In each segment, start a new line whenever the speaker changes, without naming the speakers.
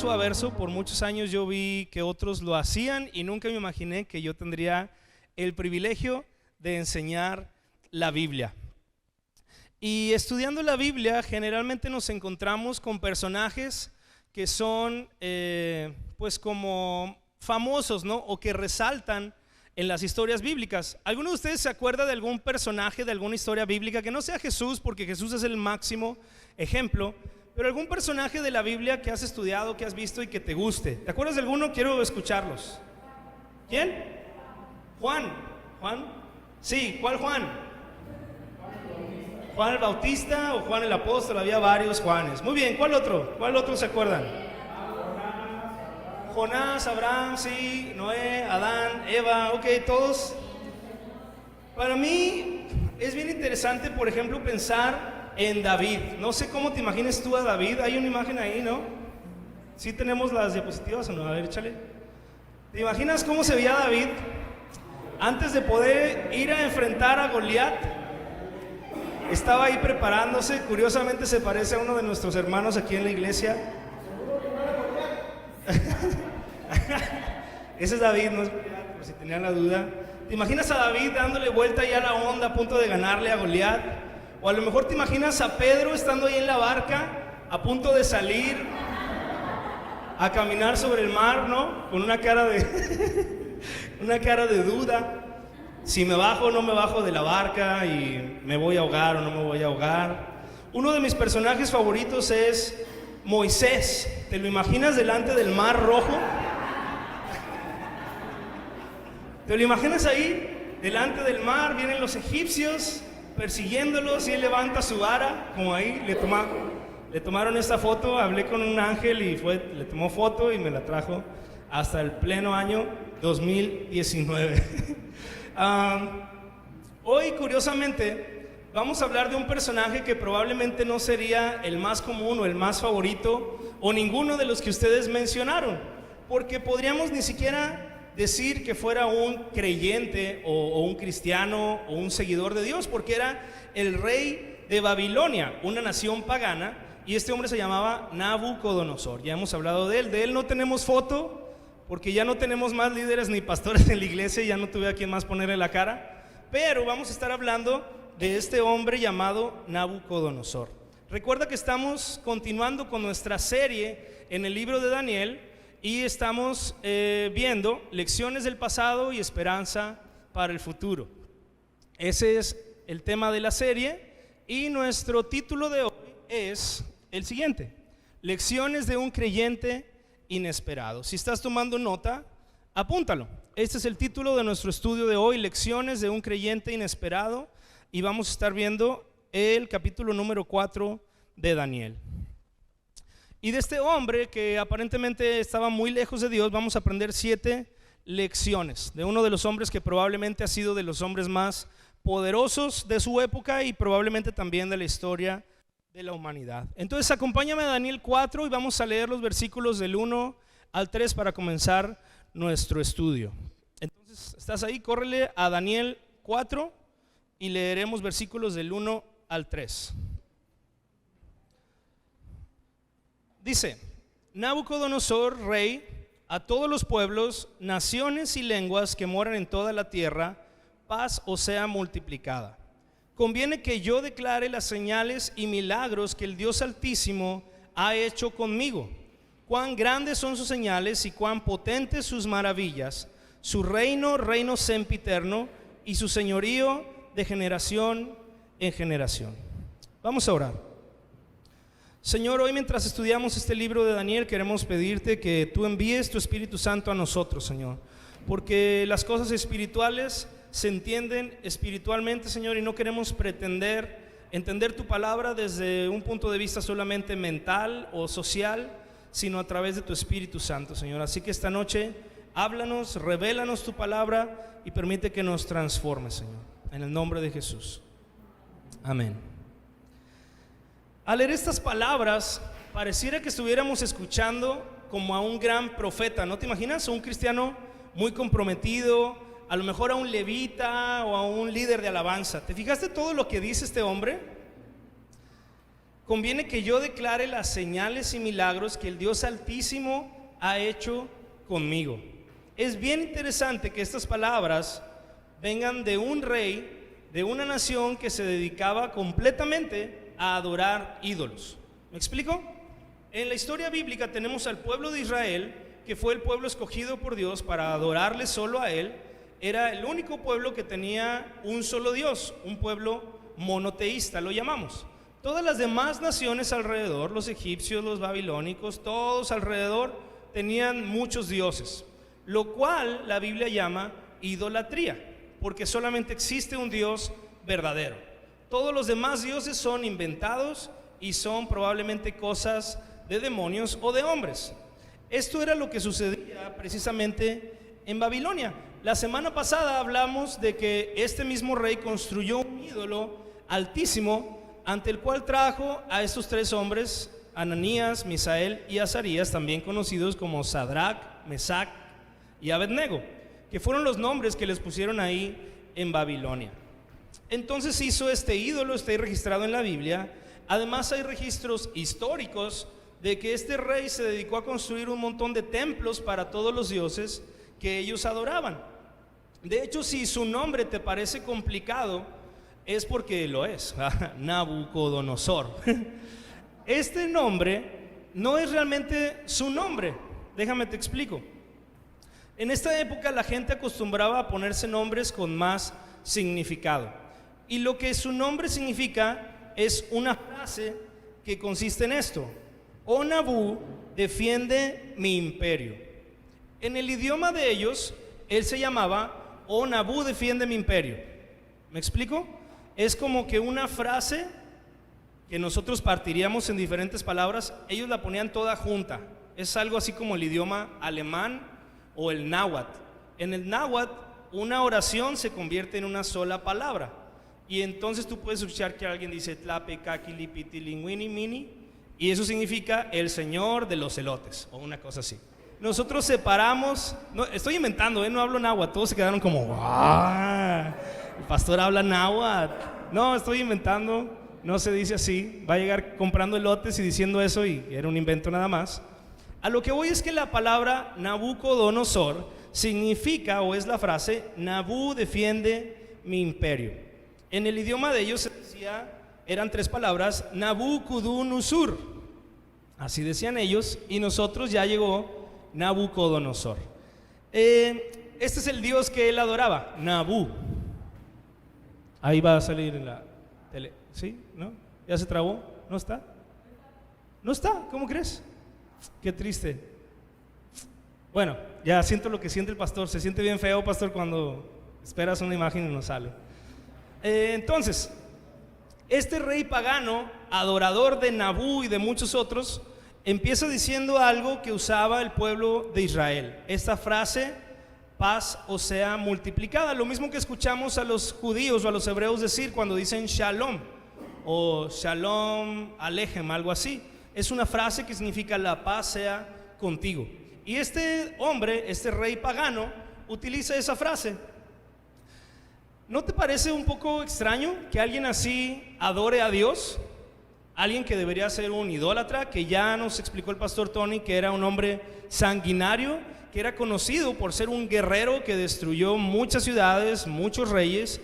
verso a verso. Por muchos años yo vi que otros lo hacían y nunca me imaginé que yo tendría el privilegio de enseñar la Biblia. Y estudiando la Biblia generalmente nos encontramos con personajes que son pues como famosos, ¿no? O que resaltan en las historias bíblicas. ¿Alguno de ustedes se acuerda de algún personaje de alguna historia bíblica que no sea Jesús, porque Jesús es el máximo ejemplo, pero algún personaje de la Biblia que has estudiado, que has visto y que te guste? ¿Te acuerdas de alguno? Quiero escucharlos. ¿Quién? Juan. ¿Juan? Sí, ¿cuál Juan? ¿Juan el Bautista o Juan el Apóstol? Había varios Juanes. Muy bien, ¿cuál otro? ¿Cuál otro se acuerdan? Jonás, Abraham, sí, Noé, Adán, Eva, ok, todos. Para mí es bien interesante, por ejemplo, pensar en David. No sé cómo te imaginas tú a David. Hay una imagen ahí, ¿no? ¿Sí tenemos las diapositivas o no? A ver, échale. ¿Te imaginas cómo se veía David antes de poder ir a enfrentar a Goliat? Estaba ahí preparándose. Curiosamente se parece a uno de nuestros hermanos aquí en la iglesia. Ese es David, no es Goliat, por si tenían la duda. ¿Te imaginas a David dándole vuelta ya a la onda a punto de ganarle a Goliat? O a lo mejor te imaginas a Pedro estando ahí en la barca a punto de salir a caminar sobre el mar, ¿no? Con una cara de una cara de duda. Si me bajo o no me bajo de la barca, y me voy a ahogar o no me voy a ahogar. Uno de mis personajes favoritos es Moisés. ¿Te lo imaginas delante del mar rojo? ¿Te lo imaginas ahí? Delante del mar vienen los egipcios persiguiéndolos y él levanta su vara, como ahí le tomaron esta foto. Hablé con un ángel y le tomó foto y me la trajo hasta el pleno año 2019. Hoy, curiosamente, vamos a hablar de un personaje que probablemente no sería el más común o el más favorito, o ninguno de los que ustedes mencionaron, porque podríamos ni siquiera decir que fuera un creyente o un cristiano o un seguidor de Dios, porque era el rey de Babilonia, una nación pagana, y este hombre se llamaba Nabucodonosor. Ya hemos hablado de él no tenemos foto, porque ya no tenemos más líderes ni pastores en la iglesia, y ya no tuve a quien más ponerle la cara, pero vamos a estar hablando de este hombre llamado Nabucodonosor. Recuerda que estamos continuando con nuestra serie en el libro de Daniel y estamos viendo lecciones del pasado y esperanza para el futuro. Ese es el tema de la serie y nuestro título de hoy es el siguiente: lecciones de un creyente inesperado. Si estás tomando nota, apúntalo. Este es el título de nuestro estudio de hoy, lecciones de un creyente inesperado, y vamos a estar viendo el capítulo número 4 de Daniel. Y de este hombre que aparentemente estaba muy lejos de Dios, vamos a aprender 7 lecciones de uno de los hombres que probablemente ha sido de los hombres más poderosos de su época y probablemente también de la historia de la humanidad. Entonces acompáñame a Daniel 4 y vamos a leer los versículos del 1 al 3 para comenzar nuestro estudio. Entonces, ¿estás ahí? Córrele a Daniel 4 y leeremos versículos del 1 al 3. Dice: Nabucodonosor, rey, a todos los pueblos, naciones y lenguas que moran en toda la tierra, paz os sea multiplicada. Conviene que yo declare las señales y milagros que el Dios Altísimo ha hecho conmigo. Cuán grandes son sus señales y cuán potentes sus maravillas. Su reino, reino sempiterno, y su señorío de generación en generación. Vamos a orar. Señor, hoy mientras estudiamos este libro de Daniel, queremos pedirte que tú envíes tu Espíritu Santo a nosotros, Señor, porque las cosas espirituales se entienden espiritualmente, Señor, y no queremos pretender entender tu palabra desde un punto de vista solamente mental o social, sino a través de tu Espíritu Santo, Señor. Así que esta noche háblanos, revélanos tu palabra y permite que nos transforme, Señor, en el nombre de Jesús. Amén. Al leer estas palabras, pareciera que estuviéramos escuchando como a un gran profeta, ¿no te imaginas? A un cristiano muy comprometido, a lo mejor a un levita o a un líder de alabanza. ¿Te fijaste todo lo que dice este hombre? conviene que yo declare las señales y milagros que el Dios Altísimo ha hecho conmigo. Es bien interesante que estas palabras vengan de un rey, de una nación que se dedicaba completamente a adorar ídolos. ¿Me explico? En la historia bíblica tenemos al pueblo de Israel, que fue el pueblo escogido por Dios para adorarle solo a Él. Era el único pueblo que tenía un solo Dios, un pueblo monoteísta, lo llamamos. Todas las demás naciones alrededor, los egipcios, los babilónicos, todos alrededor tenían muchos dioses, lo cual la Biblia llama idolatría, porque solamente existe un Dios verdadero. Todos los demás dioses son inventados y son probablemente cosas de demonios o de hombres. Esto era lo que sucedía precisamente en Babilonia. La semana pasada hablamos de que este mismo rey construyó un ídolo altísimo, ante el cual trajo a estos tres hombres, Ananías, Misael y Azarías, también conocidos como Sadrach, Mesac y Abednego, que fueron los nombres que les pusieron ahí en Babilonia. Entonces hizo este ídolo, está ahí registrado en la Biblia. Además hay registros históricos de que este rey se dedicó a construir un montón de templos para todos los dioses que ellos adoraban. De hecho, si su nombre te parece complicado, es porque lo es. Nabucodonosor. Este nombre no es realmente su nombre. Déjame te explico. En esta época la gente acostumbraba a ponerse nombres con más significado. Y lo que su nombre significa es una frase que consiste en esto: Oh Nabú, defiende mi imperio. En el idioma de ellos, él se llamaba Oh Nabú, defiende mi imperio. ¿Me explico? Es como que una frase que nosotros partiríamos en diferentes palabras, ellos la ponían toda junta. Es algo así como el idioma alemán o el náhuatl. En el náhuatl, una oración se convierte en una sola palabra. Y entonces tú puedes escuchar que alguien dice Tlape, Kaki, Piti, Lingüini, Mini, y eso significa el señor de los elotes, o una cosa así. Nosotros separamos, no, estoy inventando, no hablo náhuatl, todos se quedaron como ¡ah! El pastor habla náhuatl. No, estoy inventando, no se dice así. Va a llegar comprando elotes y diciendo eso y era un invento nada más. A lo que voy es que la palabra Nabucodonosor significa, o es la frase, Nabú defiende mi imperio. En el idioma de ellos se decía, eran tres palabras, Nabucodonosor. Así decían ellos, y nosotros ya llegó Nabucodonosor. Este es el Dios que él adoraba, Nabú. Ahí va a salir en la tele. ¿Sí? ¿No? ¿Ya se trabó? ¿No está? ¿No está? ¿Cómo crees? Qué triste. Bueno, ya siento lo que siente el pastor. Se siente bien feo, pastor, cuando esperas una imagen y no sale. Entonces, este rey pagano, adorador de Nabú y de muchos otros, empieza diciendo algo que usaba el pueblo de Israel. Esta frase, paz o sea multiplicada, lo mismo que escuchamos a los judíos o a los hebreos decir cuando dicen shalom o shalom alejem, algo así. Es una frase que significa la paz sea contigo. Y este hombre, este rey pagano, utiliza esa frase. ¿No te parece un poco extraño que alguien así adore a Dios? Alguien que debería ser un idólatra, que ya nos explicó el pastor Tony que era un hombre sanguinario, que era conocido por ser un guerrero que destruyó muchas ciudades, muchos reyes.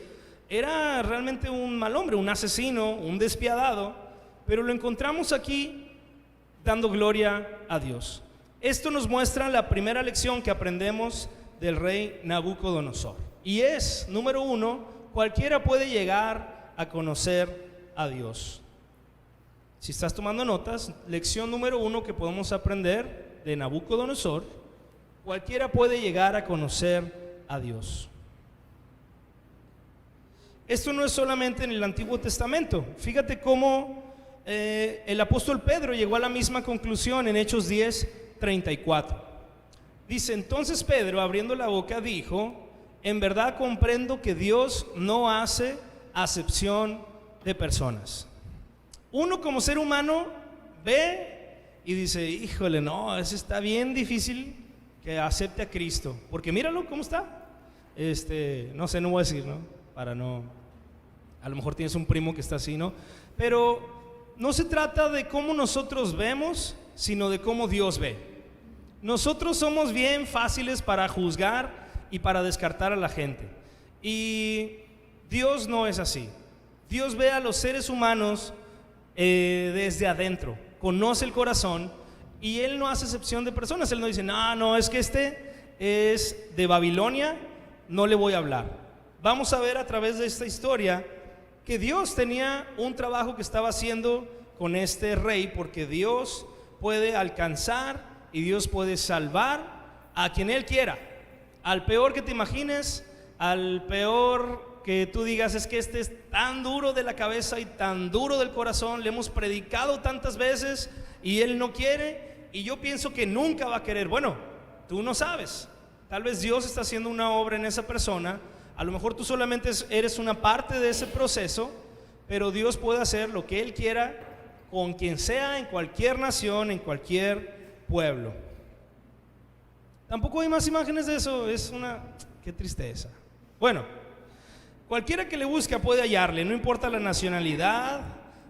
Era realmente un mal hombre, un asesino, un despiadado, pero lo encontramos aquí dando gloria a Dios. Esto nos muestra la primera lección que aprendemos del rey Nabucodonosor, y es, número uno, cualquiera puede llegar a conocer a Dios. Si estás tomando notas, lección número uno que podemos aprender de Nabucodonosor: cualquiera puede llegar a conocer a Dios. Esto no es solamente en el Antiguo Testamento. Fíjate cómo el apóstol Pedro llegó a la misma conclusión en Hechos 10:34. Dice: entonces Pedro, abriendo la boca, dijo: en verdad comprendo que Dios no hace acepción de personas. Uno como ser humano ve y dice: híjole, no, eso está bien difícil que acepte a Cristo, porque míralo cómo está. No sé, no voy a decir, ¿no? Para no, a lo mejor tienes un primo que está así, ¿no? Pero no se trata de cómo nosotros vemos, sino de cómo Dios ve. Nosotros somos bien fáciles para juzgar y para descartar a la gente. Y Dios no es así. Dios ve a los seres humanos desde adentro, conoce el corazón y Él no hace excepción de personas. Él no dice, no, es que este es de Babilonia, no le voy a hablar. Vamos a ver a través de esta historia que Dios tenía un trabajo que estaba haciendo con este rey, porque Dios puede alcanzar y Dios puede salvar a quien Él quiera, al peor que te imagines, al peor que tú digas, es que este es tan duro de la cabeza y tan duro del corazón, le hemos predicado tantas veces y Él no quiere, y yo pienso que nunca va a querer. Bueno, tú no sabes, tal vez Dios está haciendo una obra en esa persona, a lo mejor tú solamente eres una parte de ese proceso, pero Dios puede hacer lo que Él quiera con quien sea, en cualquier nación, en cualquier pueblo. Tampoco hay más imágenes de eso, qué tristeza. Bueno, cualquiera que le busque puede hallarle, no importa la nacionalidad,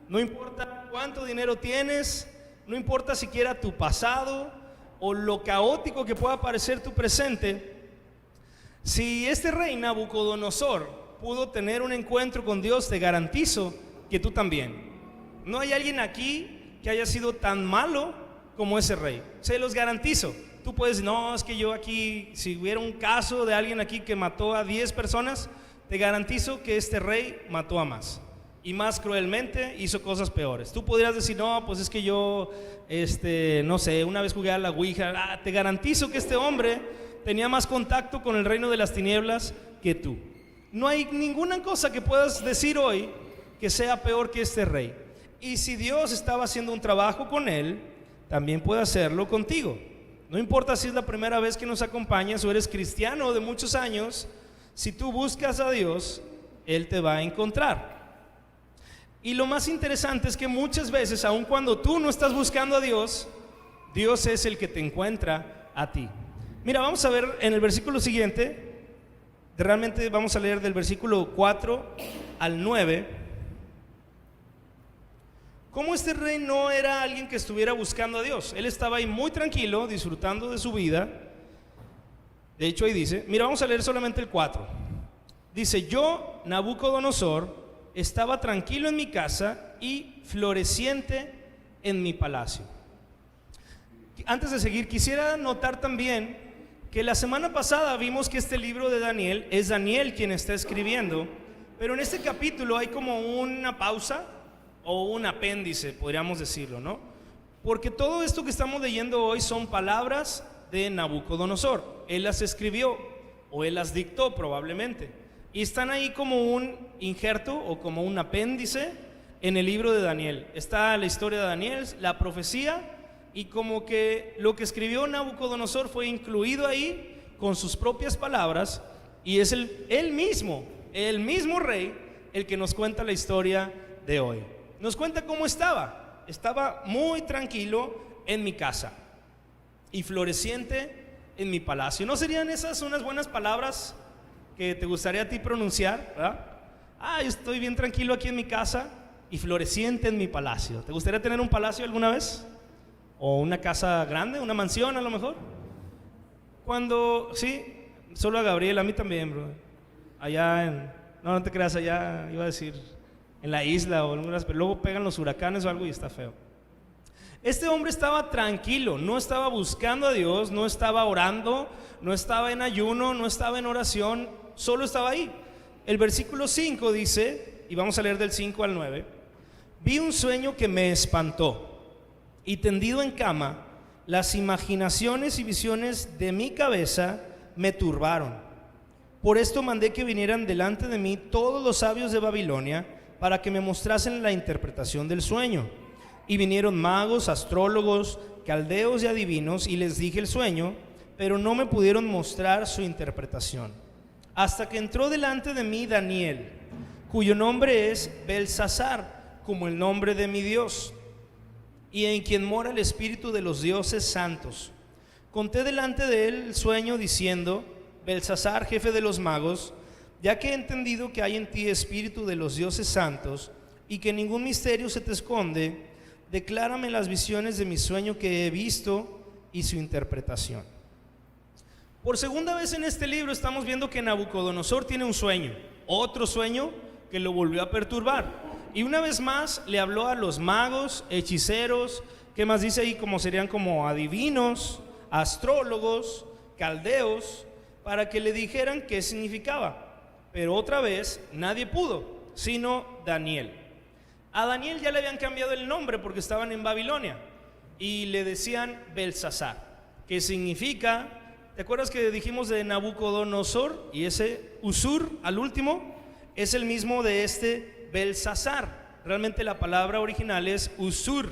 no importa cuánto dinero tienes, no importa siquiera tu pasado o lo caótico que pueda parecer tu presente. Si este rey Nabucodonosor pudo tener un encuentro con Dios, te garantizo que tú también. No hay alguien aquí que haya sido tan malo como ese rey, se los garantizo. Tú puedes decir, no, es que yo aquí, si hubiera un caso de alguien aquí que mató a 10 personas, te garantizo que este rey mató a más, y más cruelmente, hizo cosas peores. Tú podrías decir, no, pues es que yo, no sé, una vez jugué a la Ouija. Te garantizo que este hombre tenía más contacto con el reino de las tinieblas que tú. No hay ninguna cosa que puedas decir hoy que sea peor que este rey. Y si Dios estaba haciendo un trabajo con él, también puede hacerlo contigo. No importa si es la primera vez que nos acompañas o eres cristiano de muchos años, si tú buscas a Dios, Él te va a encontrar. Y lo más interesante es que muchas veces, aun cuando tú no estás buscando a Dios, Dios es el que te encuentra a ti. Mira, vamos a ver en el versículo siguiente, realmente vamos a leer del versículo 4 al 9, cómo este rey no era alguien que estuviera buscando a Dios. Él estaba ahí muy tranquilo, disfrutando de su vida. De hecho ahí dice, mira, vamos a leer solamente el 4. Dice, yo, Nabucodonosor, estaba tranquilo en mi casa y floreciente en mi palacio. Antes de seguir, quisiera notar también que la semana pasada vimos que este libro de Daniel, es Daniel quien está escribiendo, pero en este capítulo hay como una pausa o un apéndice, podríamos decirlo, ¿no? Porque todo esto que estamos leyendo hoy son palabras de Nabucodonosor. Él las escribió o él las dictó probablemente, y están ahí como un injerto o como un apéndice en el libro de Daniel. Está la historia de Daniel, la profecía, y como que lo que escribió Nabucodonosor fue incluido ahí con sus propias palabras, y es el mismo rey el que nos cuenta la historia de hoy. Nos cuenta cómo estaba muy tranquilo en mi casa y floreciente en mi palacio. ¿No serían esas unas buenas palabras que te gustaría a ti pronunciar, ¿verdad? Yo estoy bien tranquilo aquí en mi casa y floreciente en mi palacio. ¿Te gustaría tener un palacio alguna vez? ¿O una casa grande, una mansión a lo mejor? Sí, solo a Gabriel, a mí también, bro. No te creas, allá iba a decir en la isla o algunas, pero luego pegan los huracanes o algo y está feo. Este hombre estaba tranquilo, no estaba buscando a Dios, no estaba orando, no estaba en ayuno, no estaba en oración, solo estaba ahí. El versículo 5 dice, y vamos a leer del 5 al 9, vi un sueño que me espantó, y tendido en cama, las imaginaciones y visiones de mi cabeza me turbaron. Por esto mandé que vinieran delante de mí todos los sabios de Babilonia, para que me mostrasen la interpretación del sueño. Y vinieron magos, astrólogos, caldeos y adivinos, y les dije el sueño, pero no me pudieron mostrar su interpretación. Hasta que entró delante de mí Daniel, cuyo nombre es Belsasar, como el nombre de mi Dios, y en quien mora el espíritu de los dioses santos. Conté delante de él el sueño diciendo, Belsasar, jefe de los magos, ya que he entendido que hay en ti espíritu de los dioses santos, y que ningún misterio se te esconde, declárame las visiones de mi sueño que he visto y su interpretación. Por segunda vez en este libro estamos viendo que Nabucodonosor tiene un sueño, otro sueño que lo volvió a perturbar. Y una vez más le habló a los magos, hechiceros, ¿qué más dice ahí? Como serían como adivinos, astrólogos, caldeos, para que le dijeran qué significaba. Pero otra vez nadie pudo, sino Daniel. A Daniel ya le habían cambiado el nombre porque estaban en Babilonia y le decían Belsasar, que significa, ¿te acuerdas que dijimos de Nabucodonosor? Y ese Usur al último es el mismo de este Belsasar. Realmente la palabra original es Usur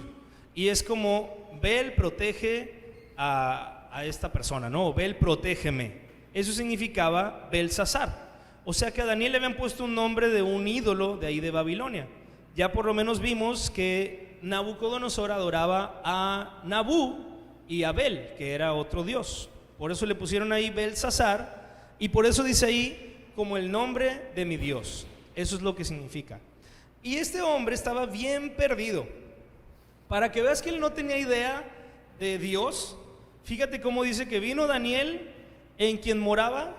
y es como Bel protege a esta persona, ¿no? Bel protégeme. Eso significaba Belsasar. O sea que a Daniel le habían puesto un nombre de un ídolo de ahí de Babilonia. Ya por lo menos vimos que Nabucodonosor adoraba a Nabú y a Bel, que era otro dios. Por eso le pusieron ahí Belsasar, y por eso dice ahí como el nombre de mi Dios. Eso es lo que significa. Y este hombre estaba bien perdido. Para que veas que él no tenía idea de Dios, fíjate cómo dice que vino Daniel, en quien moraba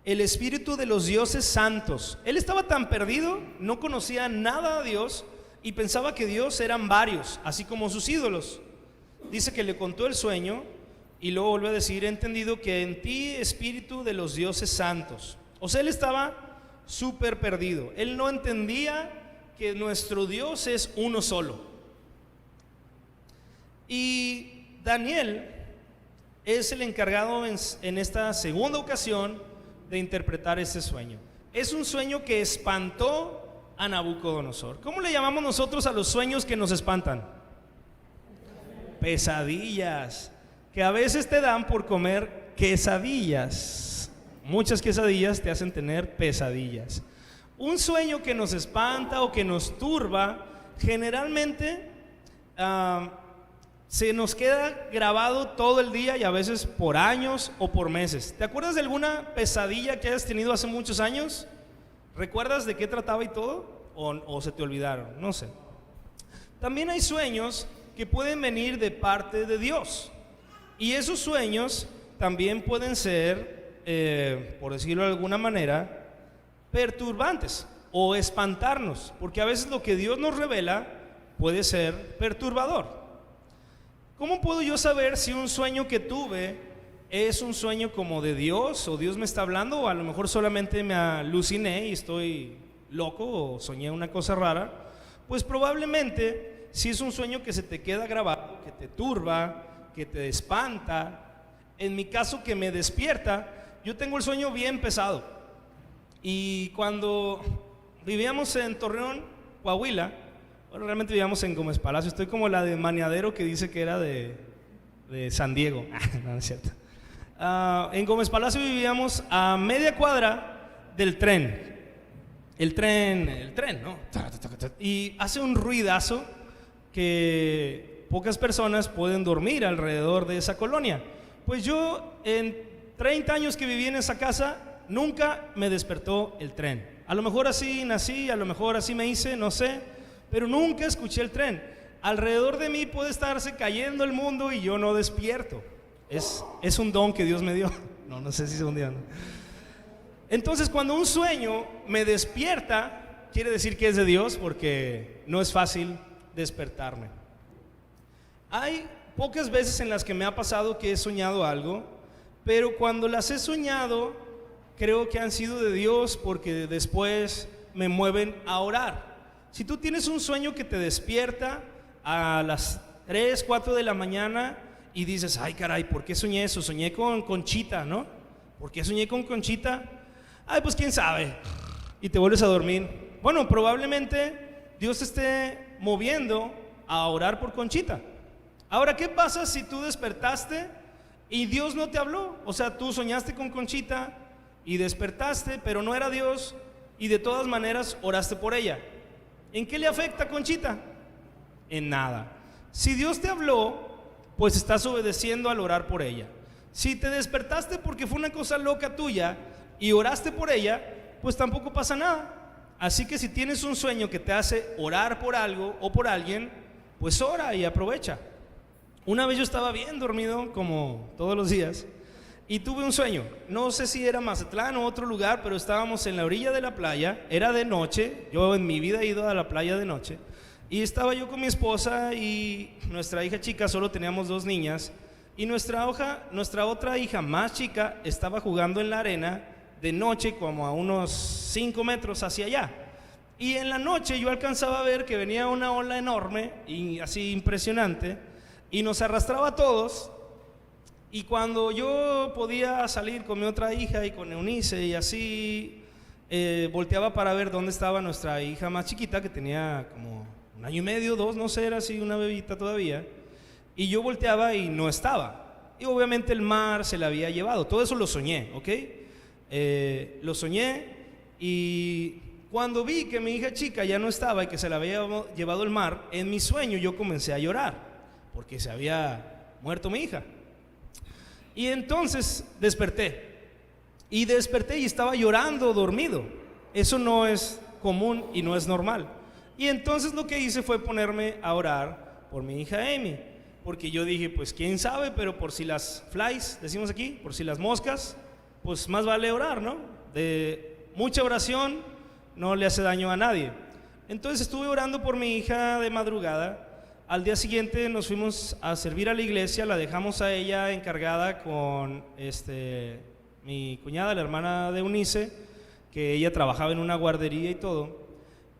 el espíritu de los dioses santos. Él estaba tan perdido, no conocía nada a Dios y pensaba que Dios eran varios, así como sus ídolos. Dice que le contó el sueño y luego vuelve a decir: he entendido que en ti, espíritu de los dioses santos. O sea, él estaba súper perdido. Él no entendía que nuestro Dios es uno solo. Y Daniel es el encargado en esta segunda ocasión de interpretar este sueño. Es un sueño que espantó a Nabucodonosor. ¿Cómo le llamamos nosotros a los sueños que nos espantan? Pesadillas, que a veces te dan por comer quesadillas. Muchas quesadillas te hacen tener pesadillas. Un sueño que nos espanta o que nos turba, generalmente se nos queda grabado todo el día y a veces por años o por meses. ¿Te acuerdas de alguna pesadilla que hayas tenido hace muchos años? ¿Recuerdas de qué trataba y todo? ¿O se te olvidaron? No sé. También hay sueños que pueden venir de parte de Dios. Y esos sueños también pueden ser, por decirlo de alguna manera, perturbantes o espantarnos. Porque a veces lo que Dios nos revela puede ser perturbador. ¿Cómo puedo yo saber si un sueño que tuve es un sueño como de Dios, o Dios me está hablando, o a lo mejor solamente me aluciné y estoy loco o soñé una cosa rara? Pues probablemente si es un sueño que se te queda grabado, que te turba, que te espanta. En mi caso, que me despierta. Yo tengo el sueño bien pesado. Y cuando vivíamos en Torreón, Coahuila, bueno, realmente vivíamos en Gómez Palacio. Estoy como la de Maniadero, que dice que era de San Diego. No, no es cierto. En Gómez Palacio vivíamos a media cuadra del tren. El tren, ¿no? Y hace un ruidazo que pocas personas pueden dormir alrededor de esa colonia. Pues yo, en 30 años que viví en esa casa, nunca me despertó el tren. A lo mejor así nací, a lo mejor así me hice, no sé, pero nunca escuché el tren. Alrededor de mí puede estarse cayendo el mundo y yo no despierto. Es un don que Dios me dio. No sé si es un día, ¿no? Entonces, cuando un sueño me despierta, quiere decir que es de Dios, porque no es fácil despertarme. Hay pocas veces en las que me ha pasado que he soñado algo, pero cuando las he soñado, creo que han sido de Dios, porque después me mueven a orar. Si tú tienes un sueño que te despierta a las 3, 4 de la mañana y dices: ay caray, ¿por qué soñé eso? Soñé con Conchita, ¿no? ¿Por qué soñé con Conchita? Ay, pues quién sabe. Y te vuelves a dormir. Bueno, probablemente Dios te esté moviendo a orar por Conchita. Ahora, ¿qué pasa si tú despertaste y Dios no te habló? O sea, tú soñaste con Conchita y despertaste, pero no era Dios, y de todas maneras oraste por ella. ¿En qué le afecta a Conchita? En nada. Si Dios te habló, pues estás obedeciendo al orar por ella. Si te despertaste porque fue una cosa loca tuya y oraste por ella, pues tampoco pasa nada. Así que si tienes un sueño que te hace orar por algo o por alguien, pues ora y aprovecha. Una vez yo estaba bien dormido, como todos los días, y tuve un sueño. No sé si era Mazatlán o otro lugar, pero estábamos en la orilla de la playa. Era de noche. Yo en mi vida he ido a la playa de noche. Y estaba yo con mi esposa y nuestra hija chica, solo teníamos 2 niñas. Y nuestra otra hija más chica estaba jugando en la arena de noche, como a unos 5 metros hacia allá. Y en la noche yo alcanzaba a ver que venía una ola enorme y así impresionante, y nos arrastraba a todos. Y cuando yo podía salir con mi otra hija y con Eunice y así, volteaba para ver dónde estaba nuestra hija más chiquita, que tenía como 1 año y medio, 2, no sé, era así una bebita todavía. Y yo volteaba y no estaba. Y obviamente el mar se la había llevado. Todo eso lo soñé, ¿ok? Lo soñé, y cuando vi que mi hija chica ya no estaba y que se la había llevado el mar, en mi sueño yo comencé a llorar porque se había muerto mi hija. Y entonces desperté y estaba llorando dormido. Eso no es común y no es normal. Y entonces lo que hice fue ponerme a orar por mi hija Amy, porque yo dije, pues quién sabe, pero por si las flies, decimos aquí, por si las moscas, pues más vale orar, ¿no? De mucha oración no le hace daño a nadie. Entonces estuve orando por mi hija de madrugada. Al día siguiente nos fuimos a servir a la iglesia, la dejamos a ella encargada con mi cuñada, la hermana de Eunice, que ella trabajaba en una guardería y todo.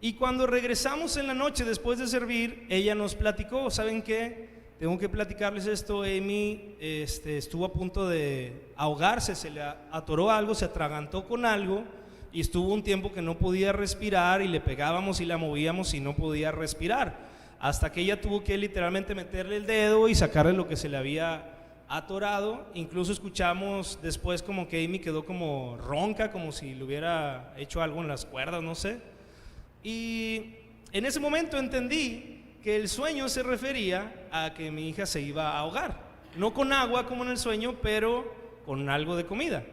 Y cuando regresamos en la noche después de servir, ella nos platicó, ¿saben qué? Tengo que platicarles esto. Amy estuvo a punto de ahogarse, se le atoró algo, se atragantó con algo y estuvo un tiempo que no podía respirar, y le pegábamos y la movíamos y no podía respirar, hasta que ella tuvo que literalmente meterle el dedo y sacarle lo que se le había atorado. Incluso escuchamos después como que Amy quedó como ronca, como si le hubiera hecho algo en las cuerdas, no sé. Y en ese momento entendí que el sueño se refería a que mi hija se iba a ahogar, no con agua como en el sueño, pero con algo de comida.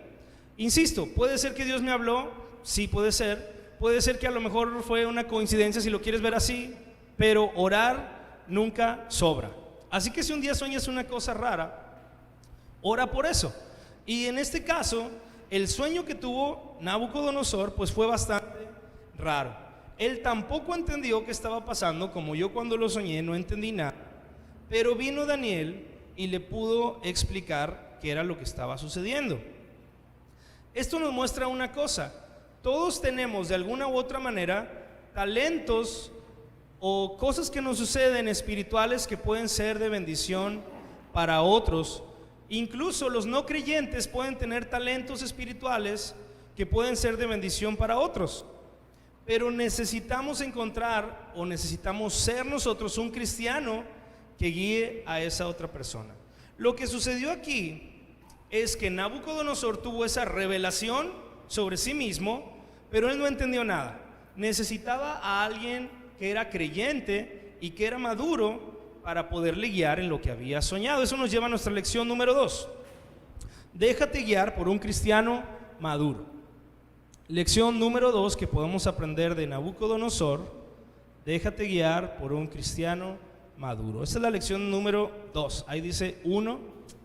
Insisto, puede ser que Dios me habló, sí puede ser que a lo mejor fue una coincidencia si lo quieres ver así, pero orar nunca sobra. Así que si un día sueñas una cosa rara, ora por eso. Y en este caso, el sueño que tuvo Nabucodonosor pues fue bastante raro. Él tampoco entendió qué estaba pasando, como yo cuando lo soñé no entendí nada. Pero vino Daniel y le pudo explicar qué era lo que estaba sucediendo. Esto nos muestra una cosa: todos tenemos de alguna u otra manera talentos o cosas que nos suceden espirituales que pueden ser de bendición para otros. Incluso los no creyentes pueden tener talentos espirituales que pueden ser de bendición para otros. Pero necesitamos encontrar, o necesitamos ser nosotros un cristiano que guíe a esa otra persona. Lo que sucedió aquí es que Nabucodonosor tuvo esa revelación sobre sí mismo, pero él no entendió nada. Necesitaba a alguien que era creyente y que era maduro para poderle guiar en lo que había soñado. Eso nos lleva a nuestra lección número 2. Déjate guiar por un cristiano maduro. Lección número 2 que podemos aprender de Nabucodonosor: déjate guiar por un cristiano maduro. Esa es la lección número 2. Ahí dice 1.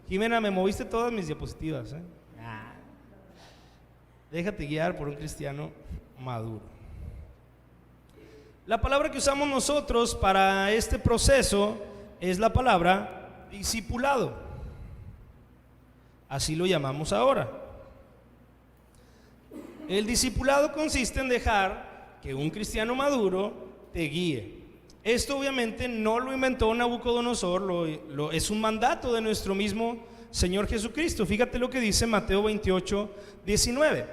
Jimena, me moviste todas mis diapositivas, ¿eh? Déjate guiar por un cristiano maduro. La palabra que usamos nosotros para este proceso es la palabra discipulado. Así lo llamamos ahora. El discipulado consiste en dejar que un cristiano maduro te guíe. Esto obviamente no lo inventó Nabucodonosor, es un mandato de nuestro mismo Señor Jesucristo. Fíjate lo que dice Mateo 28:19.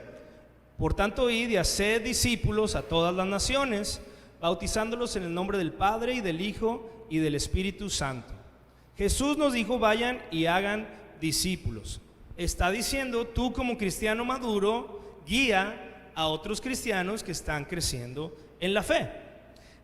Por tanto, id y haced discípulos a todas las naciones, bautizándolos en el nombre del Padre y del Hijo y del Espíritu Santo. Jesús nos dijo: vayan y hagan discípulos. Está diciendo, tú como cristiano maduro, guía a otros cristianos que están creciendo en la fe.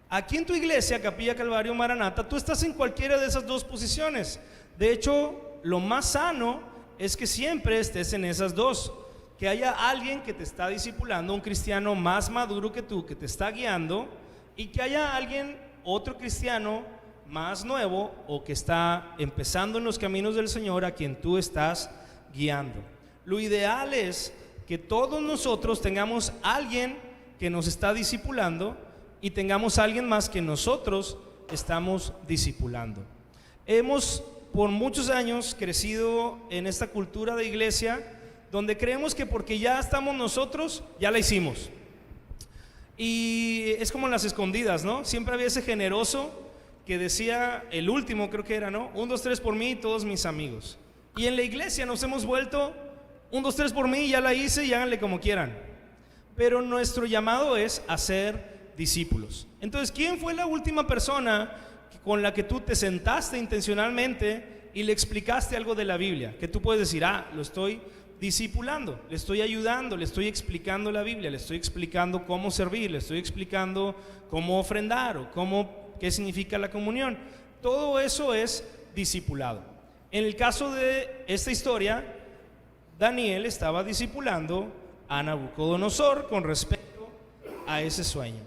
Aquí en tu iglesia, Capilla Calvario Maranata, tú estás en cualquiera de esas dos posiciones. De hecho, lo más sano es que siempre estés en esas dos. que haya alguien que te está discipulando, un cristiano más maduro que tú, que te está guiando, y que haya alguien, otro cristiano más nuevo o que está empezando en los caminos del Señor, a quien tú estás guiando. Lo ideal es que todos nosotros tengamos alguien que nos está discipulando y tengamos alguien más que nosotros estamos discipulando. Hemos por muchos años crecido en esta cultura de iglesia donde creemos que porque ya estamos nosotros, ya la hicimos. Y es como en las escondidas, ¿no? Siempre había ese generoso que decía, el último creo que era, ¿no? 1, 2, 3 por mí y todos mis amigos. Y en la iglesia nos hemos vuelto 1, 2, 3 por mí, ya la hice y háganle como quieran. Pero nuestro llamado es hacer discípulos. Entonces, ¿quién fue la última persona con la que tú te sentaste intencionalmente y le explicaste algo de la Biblia? Que tú puedes decir, lo estoy discipulando, le estoy ayudando, le estoy explicando la Biblia, le estoy explicando cómo servir, le estoy explicando cómo ofrendar o qué significa la comunión. Todo eso es discipulado. En el caso de esta historia, Daniel estaba discipulando a Nabucodonosor con respecto a ese sueño.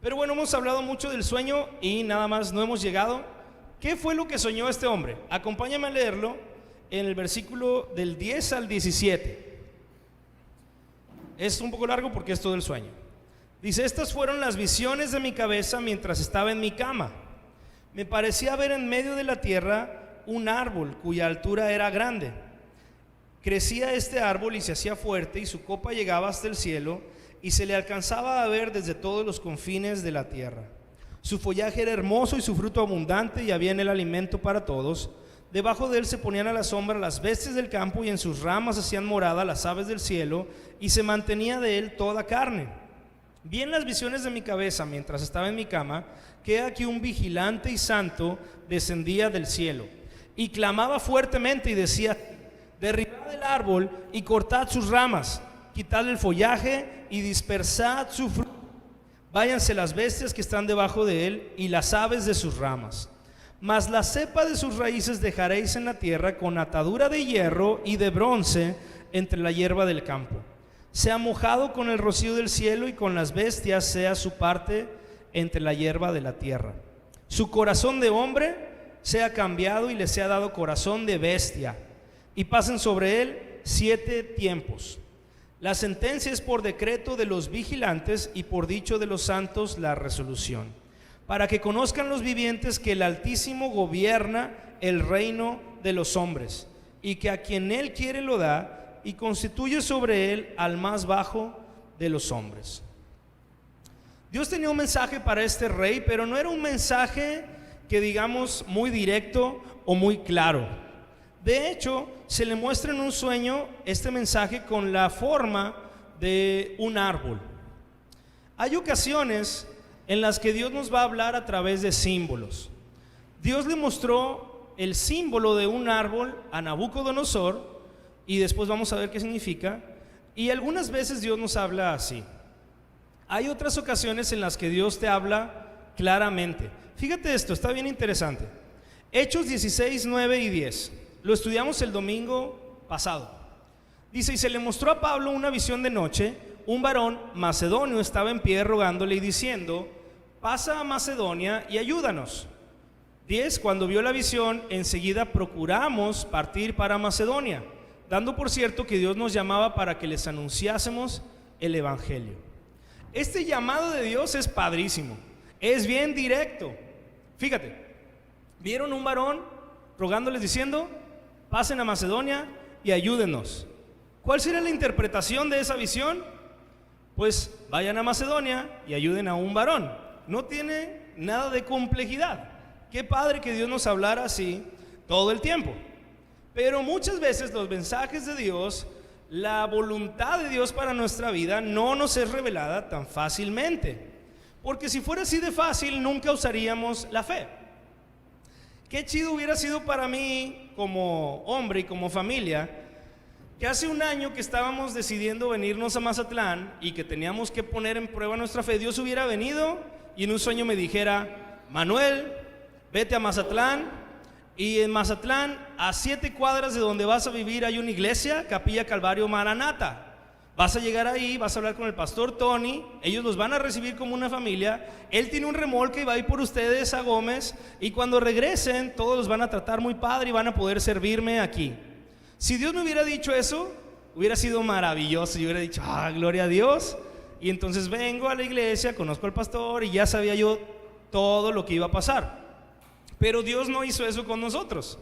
Pero bueno, hemos hablado mucho del sueño y nada más no hemos llegado. ¿Qué fue lo que soñó este hombre? Acompáñame a leerlo en el versículo del 10 al 17. Es un poco largo porque es todo el sueño. Dice: estas fueron las visiones de mi cabeza mientras estaba en mi cama. Me parecía ver en medio de la tierra un árbol cuya altura era grande. Crecía este árbol y se hacía fuerte, y su copa llegaba hasta el cielo, y se le alcanzaba a ver desde todos los confines de la tierra. Su follaje era hermoso y su fruto abundante, y había en él alimento para todos. Debajo de él se ponían a la sombra las bestias del campo, y en sus ramas hacían morada las aves del cielo, y se mantenía de él toda carne. Vi en las visiones de mi cabeza mientras estaba en mi cama, que aquí un vigilante y santo descendía del cielo, y clamaba fuertemente y decía: derribad el árbol y cortad sus ramas, quitad el follaje y dispersad su fruto. Váyanse las bestias que están debajo de él y las aves de sus ramas. Mas la cepa de sus raíces dejaréis en la tierra con atadura de hierro y de bronce entre la hierba del campo. Sea mojado con el rocío del cielo, y con las bestias sea su parte entre la hierba de la tierra. Su corazón de hombre sea cambiado y le sea dado corazón de bestia, y pasen sobre él 7 tiempos. La sentencia es por decreto de los vigilantes y por dicho de los santos la resolución, para que conozcan los vivientes que el Altísimo gobierna el reino de los hombres, y que a quien él quiere lo da, y constituye sobre él al más bajo de los hombres. Dios tenía un mensaje para este rey, pero no era un mensaje que digamos muy directo o muy claro. De hecho, se le muestra en un sueño este mensaje con la forma de un árbol. Hay ocasiones en las que Dios nos va a hablar a través de símbolos. Dios le mostró el símbolo de un árbol a Nabucodonosor, y después vamos a ver qué significa. Y algunas veces Dios nos habla así. Hay otras ocasiones en las que Dios te habla claramente. Fíjate esto, está bien interesante. Hechos 16, 9 y 10. Lo estudiamos el domingo pasado. Dice: y se le mostró a Pablo una visión de noche. Un varón macedonio estaba en pie rogándole y diciendo: pasa a Macedonia y ayúdanos. 10. Cuando vio la visión, enseguida procuramos partir para Macedonia, dando por cierto que Dios nos llamaba para que les anunciásemos el evangelio. Este llamado de Dios es padrísimo, es bien directo. Fíjate, vieron un varón rogándoles diciendo: pasen a Macedonia y ayúdenos. ¿Cuál será la interpretación de esa visión? Pues vayan a Macedonia y ayuden a un varón. No tiene nada de complejidad. Qué padre que Dios nos hablara así todo el tiempo. Pero muchas veces los mensajes de Dios, la voluntad de Dios para nuestra vida, no nos es revelada tan fácilmente. Porque si fuera así de fácil, nunca usaríamos la fe. Qué chido hubiera sido para mí como hombre y como familia, que hace un año que estábamos decidiendo venirnos a Mazatlán y que teníamos que poner en prueba nuestra fe, Dios hubiera venido y en un sueño me dijera: Manuel, vete a Mazatlán, y en Mazatlán a 7 cuadras de donde vas a vivir hay una iglesia, Capilla Calvario Maranata. Vas a llegar ahí, vas a hablar con el pastor Tony, ellos los van a recibir como una familia. Él tiene un remolque y va a ir por ustedes a Gómez, y cuando regresen todos los van a tratar muy padre y van a poder servirme aquí. Si Dios me hubiera dicho eso, hubiera sido maravilloso. Yo hubiera dicho, gloria a Dios. Y entonces vengo a la iglesia, conozco al pastor y ya sabía yo todo lo que iba a pasar. Pero Dios no hizo eso con nosotros.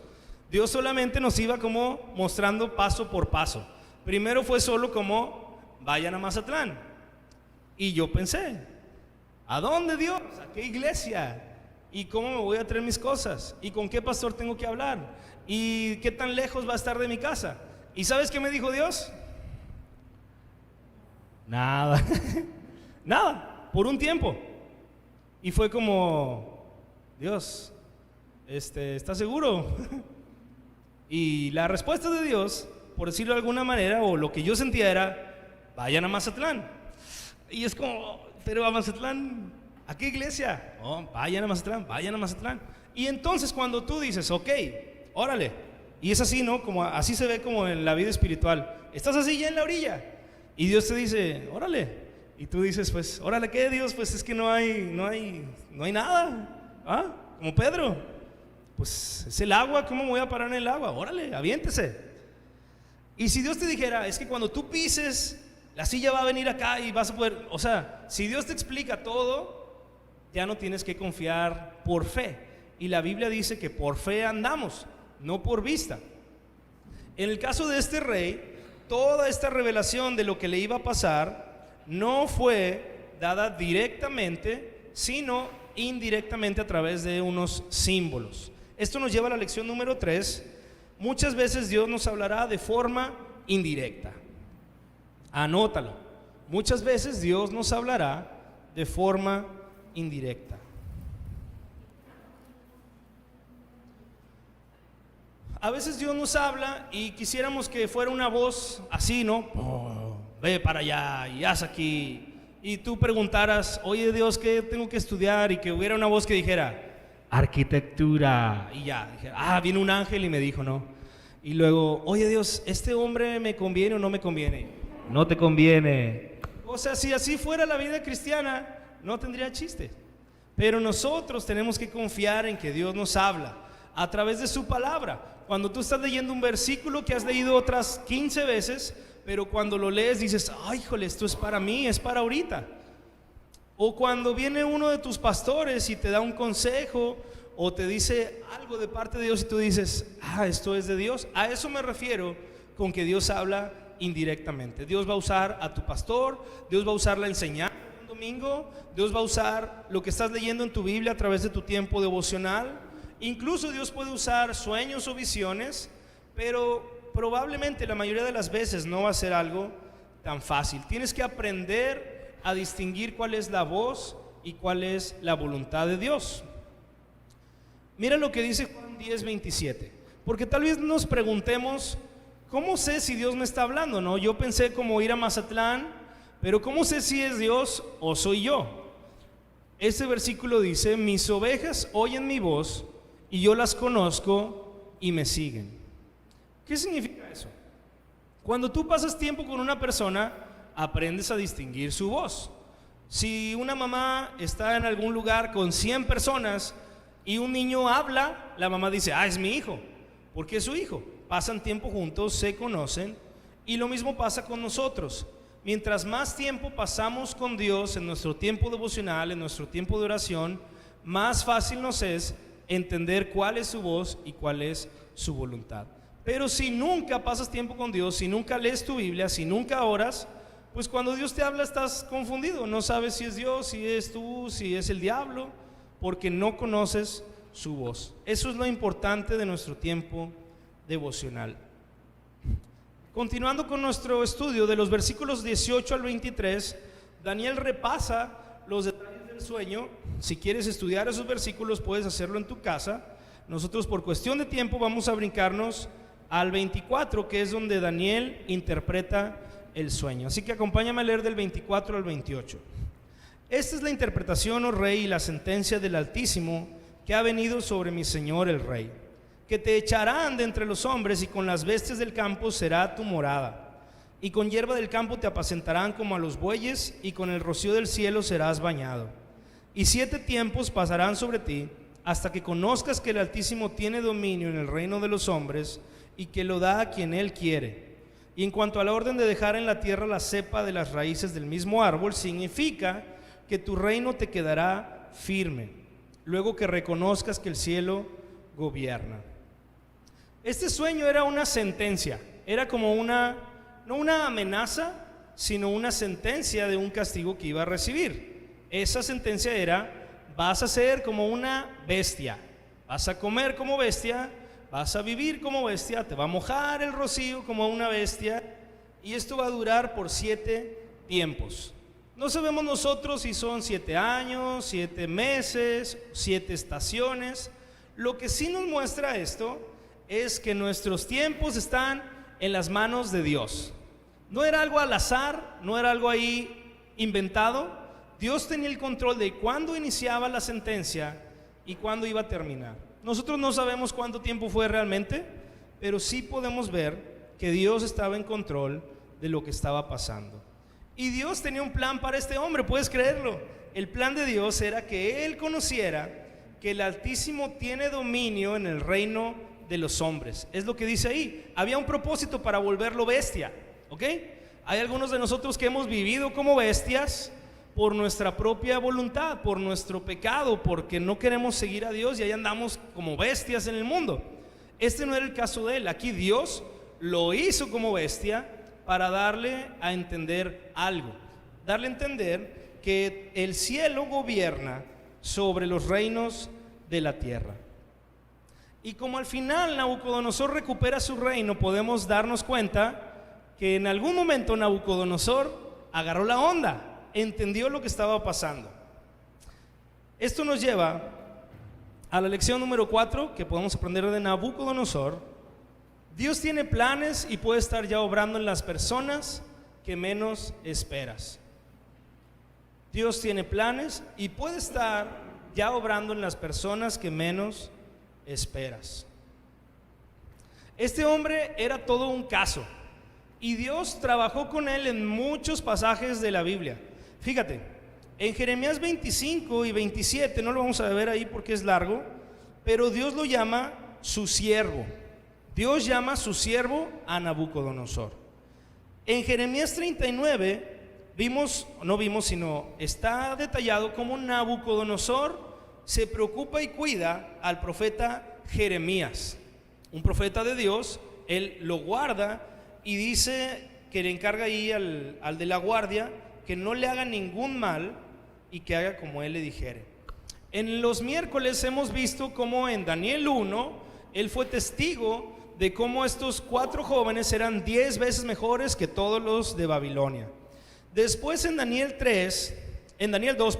Dios solamente nos iba como mostrando paso por paso. Primero fue solo como, vayan a Mazatlán. Y yo pensé, ¿a dónde, Dios? ¿A qué iglesia? ¿Y cómo me voy a traer mis cosas? ¿Y con qué pastor tengo que hablar? ¿Y qué tan lejos va a estar de mi casa? ¿Y sabes qué me dijo Dios? Nada. Nada, por un tiempo. Y fue como, Dios, ¿estás seguro? Y la respuesta de Dios, por decirlo de alguna manera, o lo que yo sentía era, vayan a Mazatlán. Y es como, pero a Mazatlán, ¿a qué iglesia? Oh, vayan a Mazatlán, vayan a Mazatlán. Y entonces cuando tú dices, ok, órale, y es así, ¿no? Como así se ve como en la vida espiritual. Estás así ya en la orilla y Dios te dice, órale. Y tú dices, pues, órale, ¿qué, Dios? Pues es que no hay nada. Como Pedro, pues es el agua, ¿cómo me voy a parar en el agua? Órale, aviéntese. Y si Dios te dijera, es que cuando tú pises, la silla va a venir acá y vas a poder, o sea, si Dios te explica todo, ya no tienes que confiar por fe. Y la Biblia dice que por fe andamos, no por vista. En el caso de este rey, toda esta revelación de lo que le iba a pasar no fue dada directamente, sino indirectamente a través de unos símbolos. Esto nos lleva a la lección número 3. Muchas veces Dios nos hablará de forma indirecta. Anótalo. Muchas veces Dios nos hablará de forma indirecta. A veces Dios nos habla y quisiéramos que fuera una voz así, ¿no? Ve para allá y haz aquí. Y tú preguntaras, oye Dios, ¿qué tengo que estudiar? Y que hubiera una voz que dijera, arquitectura. Y ya, dijera, viene un ángel y me dijo, no. Y luego, oye Dios, ¿este hombre me conviene o no me conviene? No te conviene. O sea, si así fuera la vida cristiana, no tendría chiste. Pero nosotros tenemos que confiar en que Dios nos habla a través de su palabra. Cuando tú estás leyendo un versículo que has leído otras 15 veces, pero cuando lo lees dices, ay, híjole, esto es para mí, es para ahorita. O cuando viene uno de tus pastores y te da un consejo o te dice algo de parte de Dios y tú dices, esto es de Dios. A eso me refiero con que Dios habla indirectamente. Dios va a usar a tu pastor, Dios va a usar la enseñanza un domingo, Dios va a usar lo que estás leyendo en tu Biblia a través de tu tiempo devocional. Incluso Dios puede usar sueños o visiones, pero probablemente la mayoría de las veces no va a ser algo tan fácil. Tienes que aprender a distinguir cuál es la voz y cuál es la voluntad de Dios. Mira lo que dice Juan 10:27, porque tal vez nos preguntemos, ¿cómo sé si Dios me está hablando? ¿No? Yo pensé como ir a Mazatlán, pero ¿cómo sé si es Dios o soy yo? Este versículo dice, mis ovejas oyen mi voz y yo las conozco y me siguen. ¿Qué significa eso? Cuando tú pasas tiempo con una persona, aprendes a distinguir su voz. Si una mamá está en algún lugar con 100 personas y un niño habla, la mamá dice, es mi hijo, porque es su hijo. Pasan tiempo juntos, se conocen, y lo mismo pasa con nosotros. Mientras más tiempo pasamos con Dios en nuestro tiempo devocional, en nuestro tiempo de oración, más fácil nos es entender cuál es su voz y cuál es su voluntad. Pero si nunca pasas tiempo con Dios, si nunca lees tu Biblia, si nunca oras, pues cuando Dios te habla estás confundido, no sabes si es Dios, si es tú, si es el diablo, porque no conoces su voz. Eso es lo importante de nuestro tiempo devocional. Continuando con nuestro estudio de los versículos 18 al 23, Daniel repasa los detalles del sueño. Si quieres estudiar esos versículos puedes hacerlo en tu casa. Nosotros por cuestión de tiempo vamos a brincarnos al 24, que es donde Daniel interpreta el sueño. Así que acompáñame a leer del 24 al 28. Esta es la interpretación, oh rey, y la sentencia del Altísimo que ha venido sobre mi señor el rey. que te echarán de entre los hombres, y con las bestias del campo será tu morada, y con hierba del campo te apacentarán como a los bueyes, y con el rocío del cielo serás bañado. Y 7 tiempos pasarán sobre ti, hasta que conozcas que el Altísimo tiene dominio en el reino de los hombres, y que lo da a quien Él quiere. Y en cuanto a la orden de dejar en la tierra la cepa de las raíces del mismo árbol, significa que tu reino te quedará firme, luego que reconozcas que el cielo gobierna. Este sueño era una sentencia, era como no una amenaza, sino una sentencia de un castigo que iba a recibir. Esa sentencia era: vas a ser como una bestia, vas a comer como bestia, vas a vivir como bestia, te va a mojar el rocío como una bestia, y esto va a durar por 7 tiempos. No sabemos nosotros si son 7 años, 7 meses, 7 estaciones. Lo que sí nos muestra esto es que nuestros tiempos están en las manos de Dios. No era algo al azar, no era algo ahí inventado. Dios tenía el control de cuándo iniciaba la sentencia y cuándo iba a terminar. Nosotros no sabemos cuánto tiempo fue realmente, pero sí podemos ver que Dios estaba en control de lo que estaba pasando. Y Dios tenía un plan para este hombre, ¿puedes creerlo? El plan de Dios era que él conociera que el Altísimo tiene dominio en el reino de los hombres. Es lo que dice ahí. Había un propósito para volverlo bestia, ¿ok? Hay algunos de nosotros que hemos vivido como bestias por nuestra propia voluntad, por nuestro pecado, porque no queremos seguir a Dios y ahí andamos como bestias en el mundo. Este no era el caso de él. Aquí Dios lo hizo como bestia para darle a entender algo, darle a entender que el cielo gobierna sobre los reinos de la tierra. Y como al final Nabucodonosor recupera su reino, podemos darnos cuenta que en algún momento Nabucodonosor agarró la onda, entendió lo que estaba pasando. Esto nos lleva a la lección número 4 que podemos aprender de Nabucodonosor. Dios tiene planes y puede estar ya obrando en las personas que menos esperas. Dios tiene planes y puede estar ya obrando en las personas que menos esperas. Este hombre era todo un caso y Dios trabajó con él en muchos pasajes de la Biblia. Fíjate, en Jeremías 25 y 27, no lo vamos a ver ahí porque es largo, pero Dios lo llama su siervo. Dios llama su siervo a Nabucodonosor. En Jeremías 39 está detallado cómo Nabucodonosor se preocupa y cuida al profeta Jeremías, un profeta de Dios. Él lo guarda y dice que le encarga ahí al de la guardia que no le haga ningún mal y que haga como él le dijere. En los miércoles hemos visto cómo en Daniel 1 él fue testigo de cómo estos 4 jóvenes eran 10 veces mejores que todos los de Babilonia. Después en Daniel 2,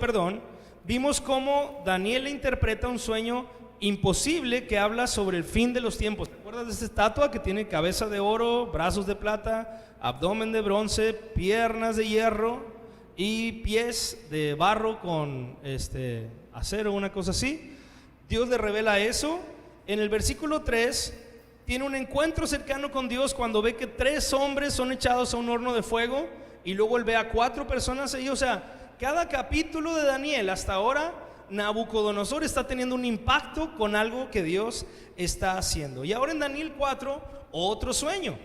vimos cómo Daniel le interpreta un sueño imposible que habla sobre el fin de los tiempos. ¿Te acuerdas de esta estatua que tiene cabeza de oro, brazos de plata, abdomen de bronce, piernas de hierro y pies de barro con acero, una cosa así? Dios le revela eso. En el versículo 3 tiene un encuentro cercano con Dios cuando ve que 3 hombres son echados a un horno de fuego y luego él ve a 4 personas ahí. O sea, cada capítulo de Daniel hasta ahora, Nabucodonosor está teniendo un impacto con algo que Dios está haciendo. Y ahora en Daniel 4, otro sueño.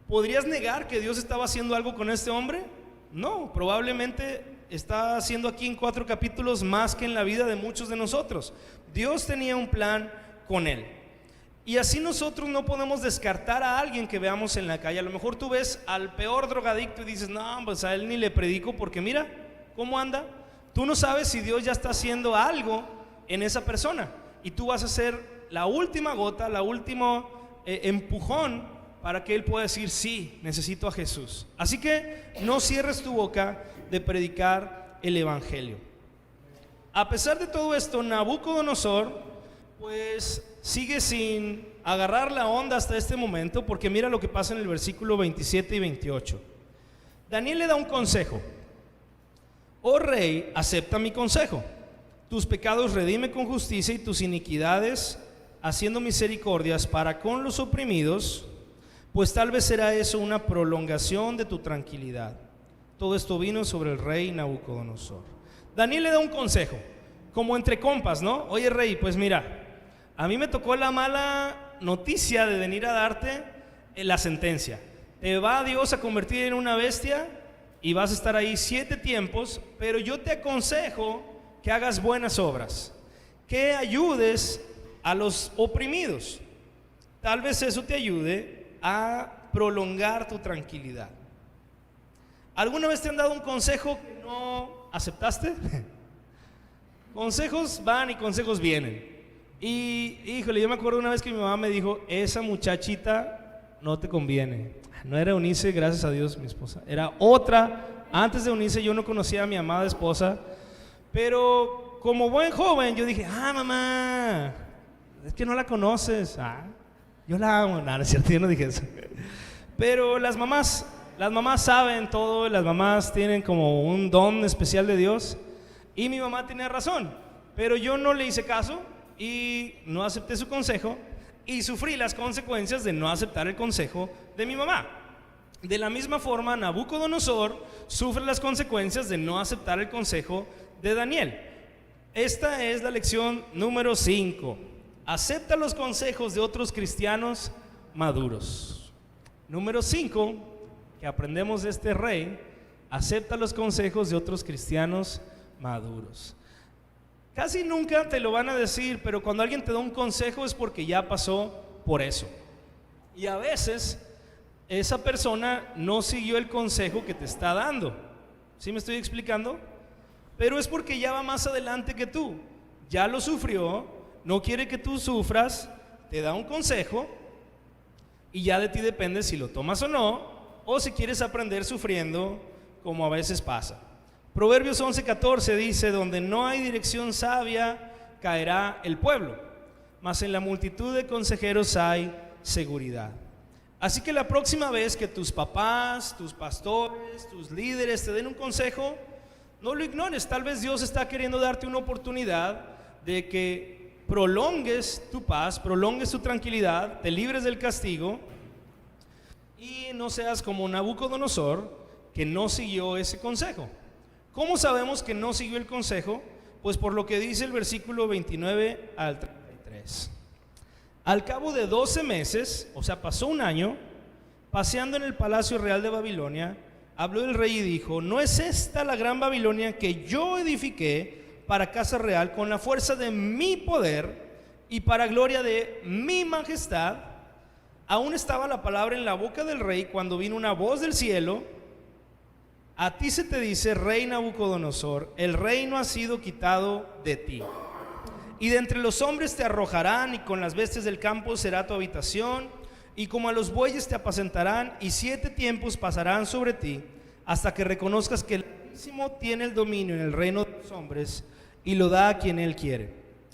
¿Podrías negar que Dios estaba haciendo algo con este hombre? No, probablemente está haciendo aquí en 4 capítulos más que en la vida de muchos de nosotros. Dios tenía un plan con él. Y así nosotros no podemos descartar a alguien que veamos en la calle. A lo mejor tú ves al peor drogadicto y dices, no, pues a él ni le predico porque mira cómo anda. Tú no sabes si Dios ya está haciendo algo en esa persona y tú vas a ser la última gota, la última empujón para que él pueda decir, sí, necesito a Jesús. Así que no cierres tu boca de predicar el evangelio. A pesar de todo esto, Nabucodonosor pues sigue sin agarrar la onda hasta este momento, porque mira lo que pasa en el versículo 27 y 28. Daniel le da un consejo. Oh rey, acepta mi consejo. Tus pecados redime con justicia y tus iniquidades haciendo misericordias para con los oprimidos, pues tal vez será eso una prolongación de tu tranquilidad. Todo esto vino sobre el rey Nabucodonosor. Daniel le da un consejo, como entre compas, ¿no? Oye, rey, pues mira, a mí me tocó la mala noticia de venir a darte la sentencia. Te va Dios a convertir en una bestia y vas a estar ahí 7 tiempos, pero yo te aconsejo que hagas buenas obras, que ayudes a los oprimidos. Tal vez eso te ayude a prolongar tu tranquilidad. ¿Alguna vez te han dado un consejo que no aceptaste? Consejos van y consejos vienen. Y híjole, yo me acuerdo una vez que mi mamá me dijo: esa muchachita no te conviene. No era Eunice, gracias a Dios, mi esposa. Era otra. Antes de Eunice yo no conocía a mi amada esposa. Pero como buen joven yo dije: mamá, es que no la conoces. Yo la amo. No, no es cierto, yo no dije eso. Pero las mamás saben todo. Las mamás tienen como un don especial de Dios. Y mi mamá tenía razón, pero yo no le hice caso y no acepté su consejo y sufrí las consecuencias de no aceptar el consejo de mi mamá. De la misma forma, Nabucodonosor sufre las consecuencias de no aceptar el consejo de Daniel. Esta es la lección número 5. Acepta los consejos de otros cristianos maduros. Número 5, que aprendemos de este rey: acepta los consejos de otros cristianos maduros. Casi nunca te lo van a decir, pero cuando alguien te da un consejo es porque ya pasó por eso. Y a veces esa persona no siguió el consejo que te está dando. ¿Sí me estoy explicando? Pero es porque ya va más adelante que tú. Ya lo sufrió, no quiere que tú sufras, te da un consejo y ya de ti depende si lo tomas o no, o si quieres aprender sufriendo, como a veces pasa. Proverbios 11:14 dice: donde no hay dirección sabia, caerá el pueblo, mas en la multitud de consejeros hay seguridad. Así que la próxima vez que tus papás, tus pastores, tus líderes te den un consejo, no lo ignores. Tal vez Dios está queriendo darte una oportunidad de que prolongues tu paz, prolongues tu tranquilidad, te libres del castigo y no seas como Nabucodonosor, que no siguió ese consejo. ¿Cómo sabemos que no siguió el consejo? Pues por lo que dice el versículo 29 al 33. Al cabo de 12 meses, o sea, pasó un año, paseando en el palacio real de Babilonia, habló el rey y dijo: ¿no es esta la gran Babilonia que yo edifiqué para casa real con la fuerza de mi poder y para gloria de mi majestad? Aún estaba la palabra en la boca del rey cuando vino una voz del cielo: a ti se te dice, rey Nabucodonosor, el reino ha sido quitado de ti, y de entre los hombres te arrojarán, y con las bestias del campo será tu habitación, y como a los bueyes te apacentarán, y 7 tiempos pasarán sobre ti, hasta que reconozcas que el Altísimo tiene el dominio en el reino de los hombres, y lo da a quien él quiere.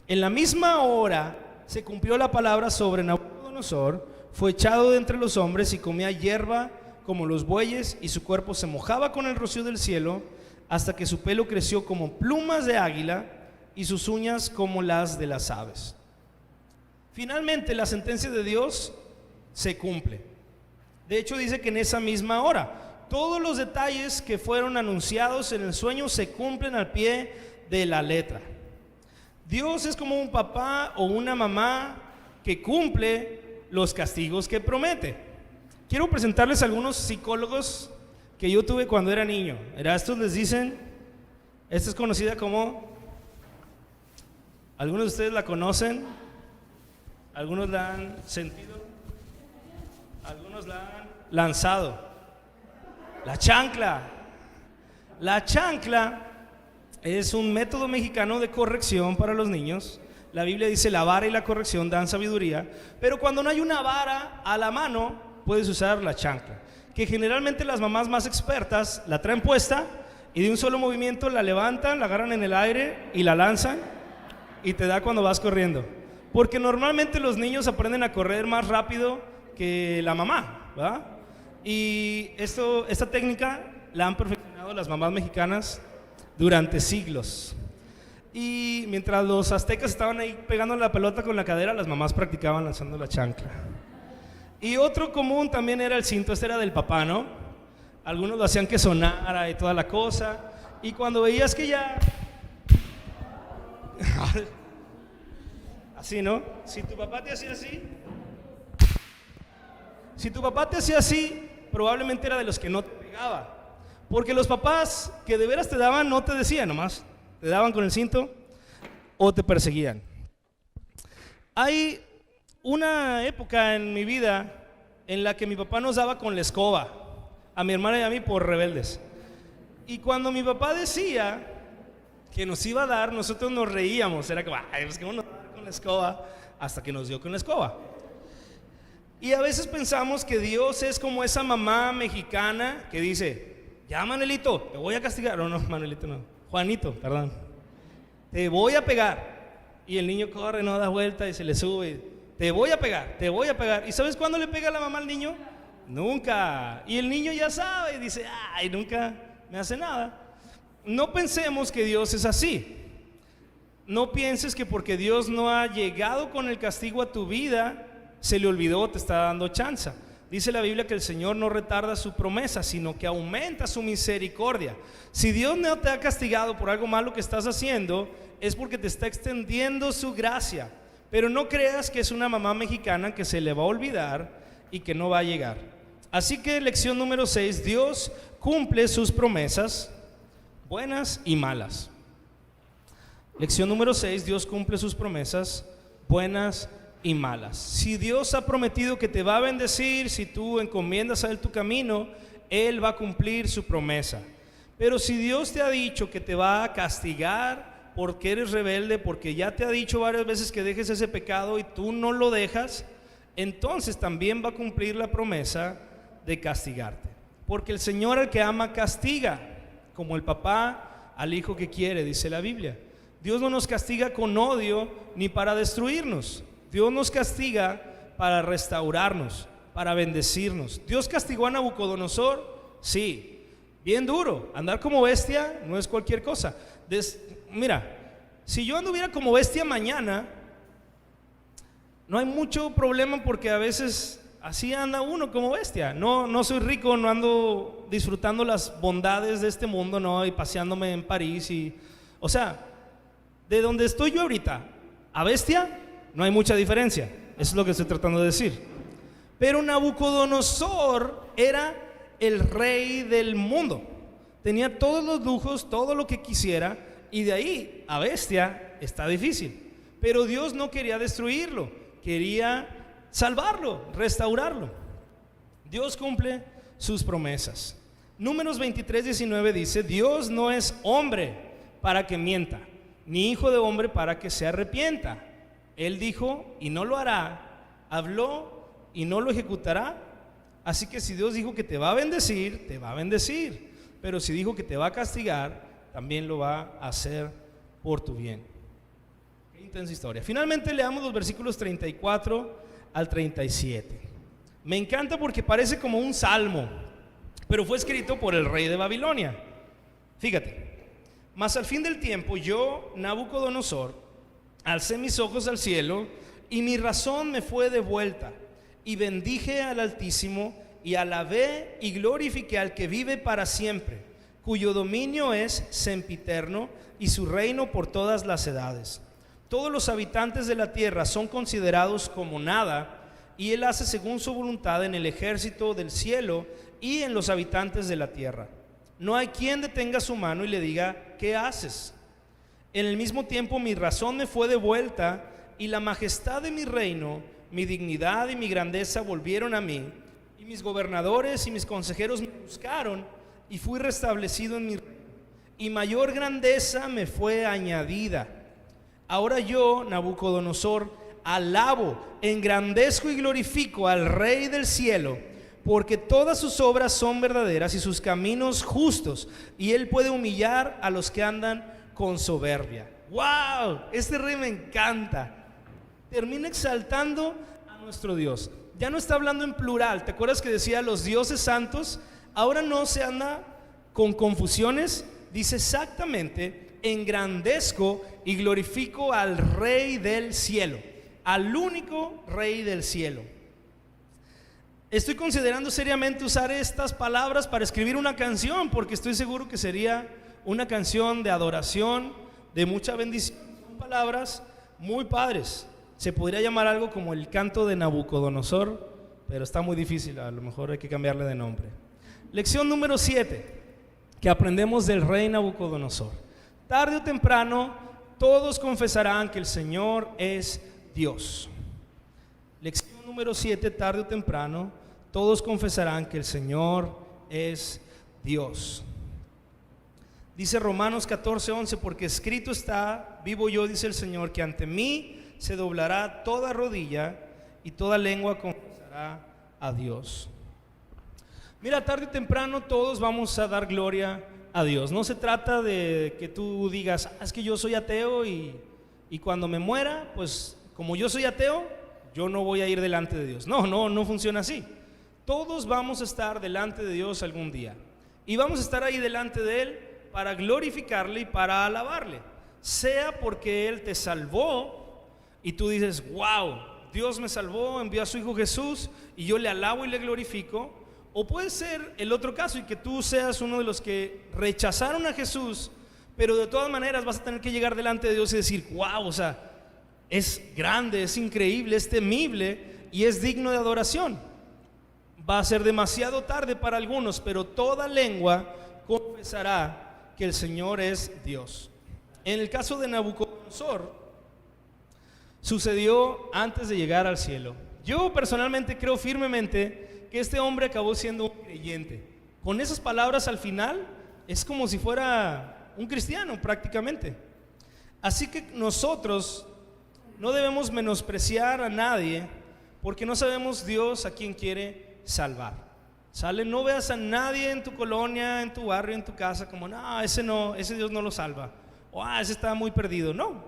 En la misma hora se cumplió la palabra sobre Nabucodonosor, fue echado de entre los hombres y comía hierba como los bueyes, y su cuerpo se mojaba con el rocío del cielo, hasta que su pelo creció como plumas de águila y sus uñas como las de las aves. Finalmente la sentencia de Dios se cumple. De hecho dice que en esa misma hora todos los detalles que fueron anunciados en el sueño se cumplen al pie de la letra. Dios es como un papá o una mamá que cumple los castigos que promete. Quiero presentarles a algunos psicólogos que yo tuve cuando era niño. Estos les dicen, esta es conocida como, algunos de ustedes la conocen, algunos la han sentido, algunos la han lanzado. La chancla. La chancla es un método mexicano de corrección para los niños. La Biblia dice: la vara y la corrección dan sabiduría. Pero cuando no hay una vara a la mano, puedes usar la chancla, que generalmente las mamás más expertas la traen puesta y de un solo movimiento la levantan, la agarran en el aire y la lanzan y te da cuando vas corriendo, porque normalmente los niños aprenden a correr más rápido que la mamá, ¿verdad? Y esta técnica la han perfeccionado las mamás mexicanas durante siglos. Y mientras los aztecas estaban ahí pegando la pelota con la cadera, las mamás practicaban lanzando la chancla. Y otro común también era el cinto. Este era del papá, ¿no? Algunos lo hacían que sonara y toda la cosa. Y cuando veías que ya... así, ¿no? Si tu papá te hacía así, probablemente era de los que no te pegaba. Porque los papás que de veras te daban no te decían nomás, te daban con el cinto o te perseguían. Hay una época en mi vida en la que mi papá nos daba con la escoba, a mi hermana y a mí, por rebeldes. Y cuando mi papá decía que nos iba a dar, nosotros nos reíamos. Era como, ay, pues que uno nos va a dar con la escoba, hasta que nos dio con la escoba. Y a veces pensamos que Dios es como esa mamá mexicana que dice: ya, Manuelito, te voy a castigar. No, Manuelito no, Juanito, perdón, te voy a pegar. Y el niño corre, no da vuelta y se le sube: te voy a pegar, te voy a pegar. ¿Y sabes cuándo le pega la mamá al niño? Nunca. Y el niño ya sabe y dice: ay, nunca me hace nada. No pensemos que Dios es así. No pienses que porque Dios no ha llegado con el castigo a tu vida, se le olvidó, te está dando chance. Dice la Biblia que el Señor no retarda su promesa, sino que aumenta su misericordia. Si Dios no te ha castigado por algo malo que estás haciendo, es porque te está extendiendo su gracia. Pero no creas que es una mamá mexicana que se le va a olvidar y que no va a llegar. Así que lección número 6, Dios cumple sus promesas, buenas y malas. Lección número 6, Dios cumple sus promesas, buenas y malas. Si Dios ha prometido que te va a bendecir, si tú encomiendas a Él tu camino, Él va a cumplir su promesa. Pero si Dios te ha dicho que te va a castigar porque eres rebelde, porque ya te ha dicho varias veces que dejes ese pecado y tú no lo dejas, entonces también va a cumplir la promesa de castigarte. Porque el Señor al que ama castiga, como el papá al hijo que quiere, dice la Biblia. Dios no nos castiga con odio ni para destruirnos. Dios nos castiga para restaurarnos, para bendecirnos. ¿Dios castigó a Nabucodonosor? Sí, bien duro. Andar como bestia no es cualquier cosa. Mira, si yo anduviera como bestia mañana, no hay mucho problema, porque a veces así anda uno como bestia. No soy rico, no ando disfrutando las bondades de este mundo, no, y paseándome en París o sea, de donde estoy yo ahorita a bestia no hay mucha diferencia. Eso es lo que estoy tratando de decir. Pero Nabucodonosor era el rey del mundo. Tenía todos los lujos, todo lo que quisiera, y de ahí a bestia está difícil. Pero Dios no quería destruirlo, quería salvarlo, restaurarlo. Dios cumple sus promesas. Números 23:19 dice: Dios no es hombre para que mienta, ni hijo de hombre para que se arrepienta. Él dijo y no lo hará, habló y no lo ejecutará. Así que si Dios dijo que te va a bendecir, te va a bendecir. Pero si dijo que te va a castigar, también lo va a hacer por tu bien. Qué intensa historia. Finalmente leamos los versículos 34 al 37. Me encanta porque parece como un salmo, pero fue escrito por el rey de Babilonia. Fíjate: mas al fin del tiempo yo, Nabucodonosor, alcé mis ojos al cielo y mi razón me fue devuelta, y bendije al Altísimo y alabé y glorifiqué al que vive para siempre, cuyo dominio es sempiterno y su reino por todas las edades. Todos los habitantes de la tierra son considerados como nada, y Él hace según su voluntad en el ejército del cielo y en los habitantes de la tierra. No hay quien detenga su mano y le diga: ¿qué haces? En el mismo tiempo mi razón me fue devuelta, y la majestad de mi reino, mi dignidad y mi grandeza volvieron a mí, y mis gobernadores y mis consejeros me buscaron, y fui restablecido en mi reino, y mayor grandeza me fue añadida. Ahora yo, Nabucodonosor, alabo, engrandezco y glorifico al Rey del cielo, porque todas sus obras son verdaderas y sus caminos justos, y Él puede humillar a los que andan con soberbia. ¡Wow! Este rey me encanta. Termina exaltando a nuestro Dios. Ya no está hablando en plural. ¿Te acuerdas que decía los dioses santos? Ahora no se anda con confusiones. Dice exactamente engrandezco y glorifico al Rey del cielo, al único Rey del cielo. Estoy considerando seriamente usar estas palabras para escribir una canción, porque estoy seguro que sería una canción de adoración, de mucha bendición. Son palabras muy padres. Se podría llamar algo como el canto de Nabucodonosor, pero está muy difícil, a lo mejor hay que cambiarle de nombre. Lección número 7 que aprendemos del rey Nabucodonosor. Tarde o temprano todos confesarán que el Señor es Dios. Lección número 7, tarde o temprano todos confesarán que el Señor es Dios. Dice Romanos 14:11, porque escrito está, vivo yo, dice el Señor, que ante mí se doblará toda rodilla y toda lengua confesará a Dios. Mira, tarde o temprano todos vamos a dar gloria a Dios. No se trata de que tú digas, es que yo soy ateo y cuando me muera, pues como yo soy ateo, yo no voy a ir delante de Dios. No funciona así. Todos vamos a estar delante de Dios algún día y vamos a estar ahí delante de Él para glorificarle y para alabarle, sea porque Él te salvó y tú dices, wow, Dios me salvó, envió a su Hijo Jesús y yo le alabo y le glorifico. O puede ser el otro caso y que tú seas uno de los que rechazaron a Jesús, pero de todas maneras vas a tener que llegar delante de Dios y decir, wow, o sea, es grande, es increíble, es temible y es digno de adoración. Va a ser demasiado tarde para algunos, pero toda lengua confesará que el Señor es Dios. En el caso de Nabucodonosor, sucedió antes de llegar al cielo. Yo personalmente creo firmemente que este hombre acabó siendo un creyente. Con esas palabras al final, es como si fuera un cristiano prácticamente. Así que nosotros no debemos menospreciar a nadie, porque no sabemos Dios a quien quiere salvar. ¿Sale? No veas a nadie en tu colonia, en tu barrio, en tu casa como, no, ese Dios no lo salva, o ese está muy perdido. No,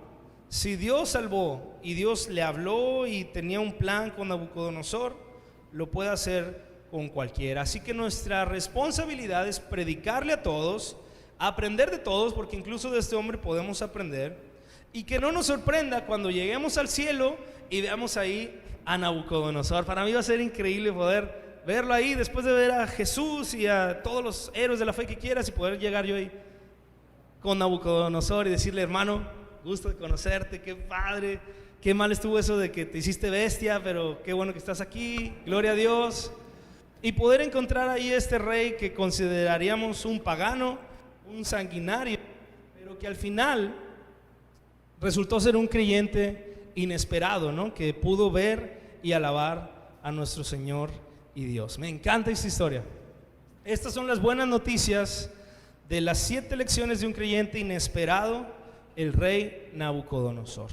si Dios salvó y Dios le habló y tenía un plan con Nabucodonosor, lo puede hacer con cualquiera. Así que nuestra responsabilidad es predicarle a todos, aprender de todos, porque incluso de este hombre podemos aprender, y que no nos sorprenda cuando lleguemos al cielo y veamos ahí a Nabucodonosor. Para mí va a ser increíble poder verlo ahí después de ver a Jesús y a todos los héroes de la fe que quieras, y poder llegar yo ahí con Nabucodonosor y decirle, hermano, gusto de conocerte, qué padre, qué mal estuvo eso de que te hiciste bestia, pero qué bueno que estás aquí, gloria a Dios. Y poder encontrar ahí este rey que consideraríamos un pagano, un sanguinario, pero que al final resultó ser un creyente inesperado, ¿no? Que pudo ver y alabar a nuestro Señor y Dios. Me encanta esta historia. Estas son las buenas noticias de las 7 lecciones de un creyente inesperado, el rey Nabucodonosor.